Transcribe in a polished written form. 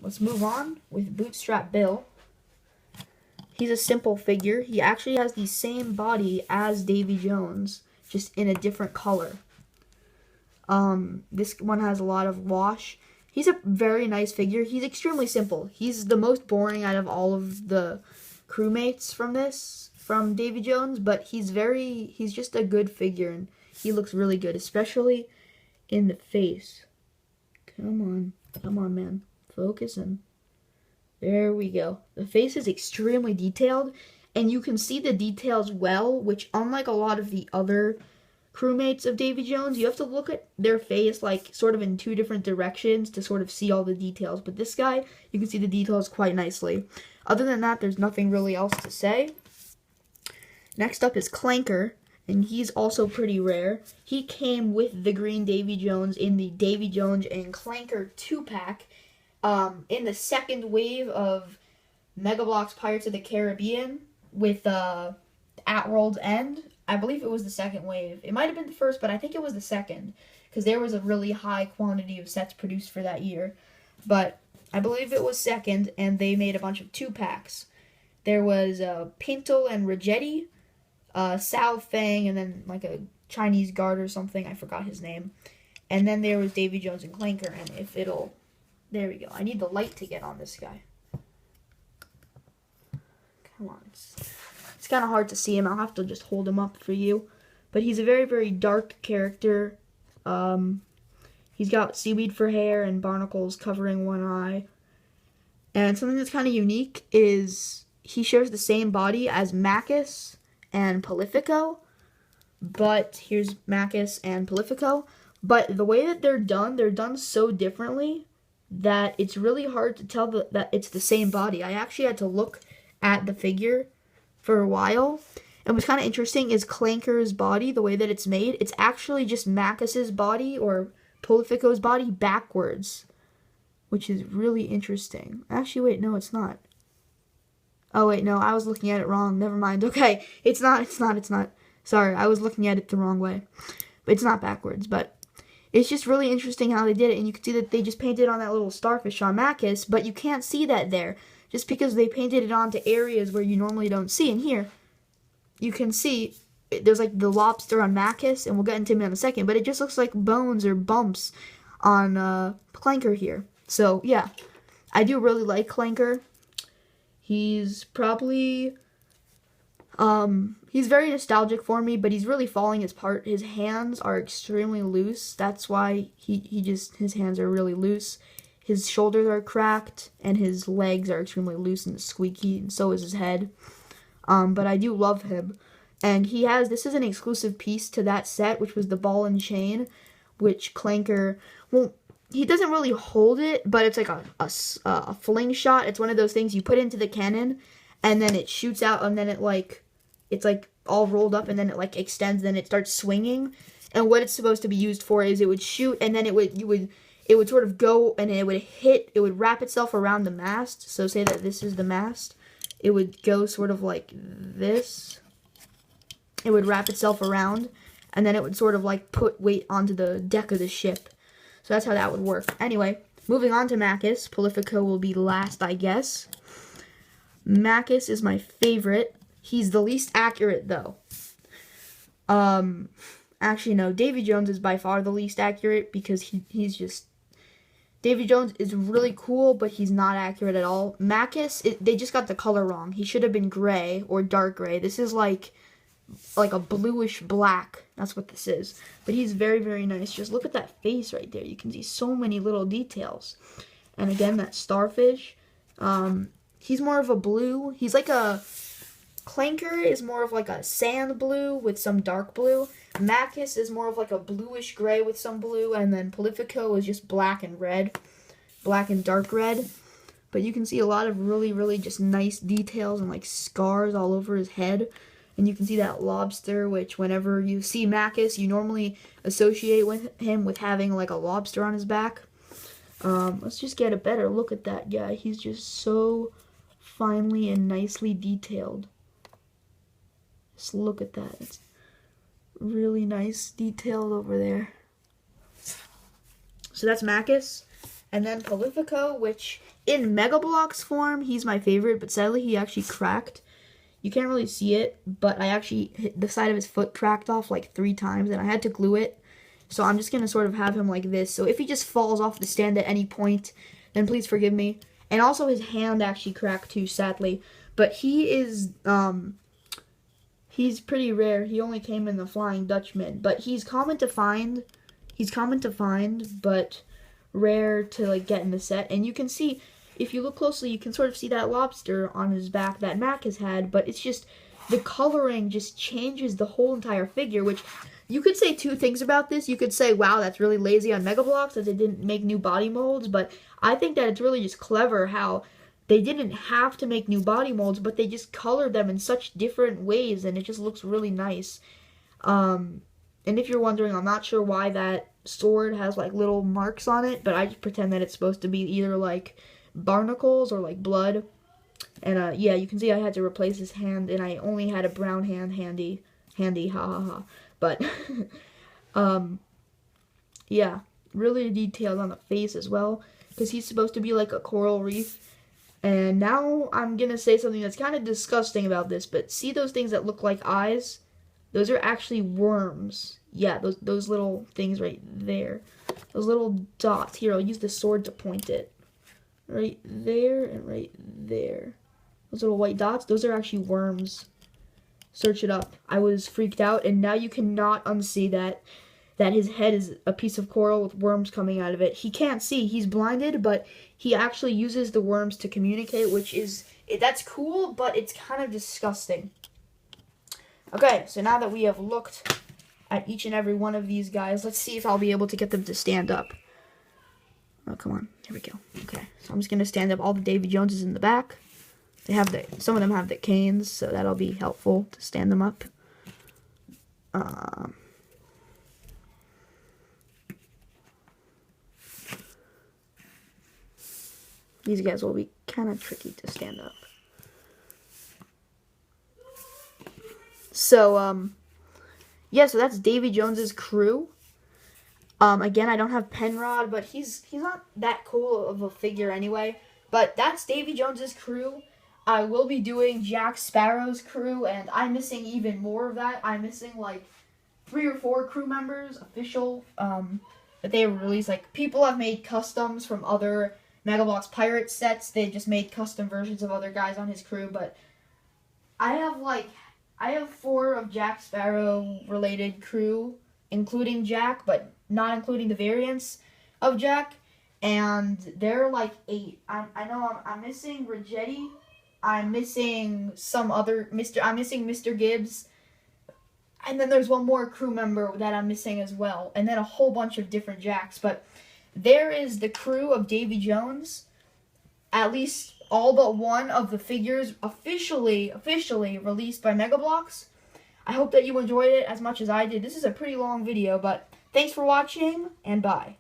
let's move on with Bootstrap Bill. He's a simple figure. He actually has the same body as Davy Jones, just in a different color. This one has a lot of wash. He's a very nice figure. He's extremely simple. He's the most boring out of all of the crewmates from Davy Jones, but he's just a good figure, and he looks really good, especially in the face. Come on, man. Focus in. There we go. The face is extremely detailed, and you can see the details well, which unlike a lot of the other crewmates of Davy Jones, you have to look at their face like sort of in two different directions to sort of see all the details. But this guy, you can see the details quite nicely. Other than that, there's nothing really else to say. Next up is Clanker, and he's also pretty rare. He came with the green Davy Jones in the Davy Jones and Clanker 2-pack in the second wave of Mega Bloks Pirates of the Caribbean with At World's End. I believe it was the second wave. It might have been the first, but I think it was the second, because there was a really high quantity of sets produced for that year. But I believe it was second, and they made a bunch of 2-packs. There was Pintle and Ragetti, Sao Fang, and then like a Chinese guard or something. I forgot his name. And then there was Davy Jones and Clanker, and if it'll... There we go. I need the light to get on this guy. Come on. It's kind of hard to see him. I'll have to just hold him up for you. But he's a very, very dark character. He's got seaweed for hair and barnacles covering one eye. And something that's kind of unique is he shares the same body as Macus and Prolifico. But here's Macus and Prolifico. But the way that they're done so differently that it's really hard to tell that it's the same body. I actually had to look at the figure for a while. And what's kind of interesting is Clanker's body, the way that it's made, it's actually just Macus's body or Prolifico's body backwards, which is really interesting. Actually, wait, no, it's not. Oh, wait, no, I was looking at it wrong. Never mind. Okay, it's not. Sorry, I was looking at it the wrong way. But it's not backwards, but it's just really interesting how they did it. And you can see that they just painted on that little starfish on Macus, but you can't see that there, just because they painted it onto areas where you normally don't see. And here, you can see there's like the lobster on Macus, and we'll get into him in a second, but it just looks like bones or bumps on Clanker here. So, yeah, I do really like Clanker. He's probably, he's very nostalgic for me, but he's really falling apart. His hands are extremely loose. That's why his hands are really loose. His shoulders are cracked, and his legs are extremely loose and squeaky, and so is his head. But I do love him. And this is an exclusive piece to that set, which was the ball and chain, which Clanker, well, he doesn't really hold it, but it's like a fling shot. It's one of those things you put into the cannon, and then it shoots out, and then it's like all rolled up, and then it like extends, then it starts swinging. And what it's supposed to be used for is it would shoot, and then it would sort of go, and it would wrap itself around the mast. So say that this is the mast. It would go sort of like this. It would wrap itself around, and then it would sort of like put weight onto the deck of the ship. So that's how that would work. Anyway, moving on to Macus. Prolifico will be last, I guess. Macus is my favorite. He's the least accurate, though. Actually, no. Davy Jones is by far the least accurate because he's just... Davy Jones is really cool, but he's not accurate at all. Macus, they just got the color wrong. He should have been gray or dark gray. This is like a bluish black. That's what this is. But he's very, very nice. Just look at that face right there. You can see so many little details. And again, that starfish. He's more of a blue. He's like a... Clanker is more of like a sand blue with some dark blue. Macus is more of like a bluish gray with some blue. And then Prolifico is just black and red. Black and dark red. But you can see a lot of really, really just nice details and like scars all over his head. And you can see that lobster, which whenever you see Macus, you normally associate with him with having like a lobster on his back. Let's just get a better look at that guy. He's just so finely and nicely detailed. Just look at that. It's really nice detailed over there. So that's Macus. And then Prolifico, which in Mega Bloks form, he's my favorite, but sadly he actually cracked. You can't really see it, but I actually hit the side of his foot cracked off like 3 times, and I had to glue it. So I'm just going to sort of have him like this. So if he just falls off the stand at any point, then please forgive me. And also his hand actually cracked too, sadly. But he is, he's pretty rare. He only came in the Flying Dutchman. But he's common to find. He's common to find, but rare to like get in the set. And you can see, if you look closely, you can sort of see that lobster on his back that Mac has had. But it's just, the coloring just changes the whole entire figure, which you could say 2 things about this. You could say, wow, that's really lazy on Mega Bloks that they didn't make new body molds. But I think that it's really just clever how they didn't have to make new body molds, but they just colored them in such different ways, and it just looks really nice. And if you're wondering, I'm not sure why that sword has like little marks on it, but I just pretend that it's supposed to be either like barnacles or like blood. And yeah, you can see I had to replace his hand, and I only had a brown hand handy, ha ha ha. But yeah, really detailed on the face as well, because he's supposed to be like a coral reef. And now I'm going to say something that's kind of disgusting about this, but see those things that look like eyes? Those are actually worms. Yeah, those little things right there. Those little dots. Here, I'll use the sword to point it. Right there and right there. Those little white dots, those are actually worms. Search it up. I was freaked out, and now you cannot unsee that his head is a piece of coral with worms coming out of it. He can't see. He's blinded, but he actually uses the worms to communicate, which is, that's cool, but it's kind of disgusting. Okay, so now that we have looked at each and every one of these guys, let's see if I'll be able to get them to stand up. Oh, come on. Here we go. Okay, so I'm just going to stand up all the Davy Joneses in the back. They have some of them have the canes, so that'll be helpful to stand them up. These guys will be kind of tricky to stand up. So, yeah, so that's Davy Jones's crew. Again, I don't have Penrod, but he's not that cool of a figure anyway. But that's Davy Jones's crew. I will be doing Jack Sparrow's crew, and I'm missing even more of that. I'm missing like 3 or 4 crew members, official, that they released. Like, people have made customs from other Mega Bloks pirate sets. They just made custom versions of other guys on his crew, but I have 4 of Jack Sparrow related crew, including Jack, but not including the variants of Jack, and they're like 8. I know I'm missing Ragetti. I'm missing some other I'm missing Mr. Gibbs, and then there's one more crew member that I'm missing as well, and then a whole bunch of different Jacks. But there is the crew of Davy Jones. At least all but one of the figures officially released by Mega Bloks. I hope that you enjoyed it as much as I did. This is a pretty long video, but thanks for watching, and bye.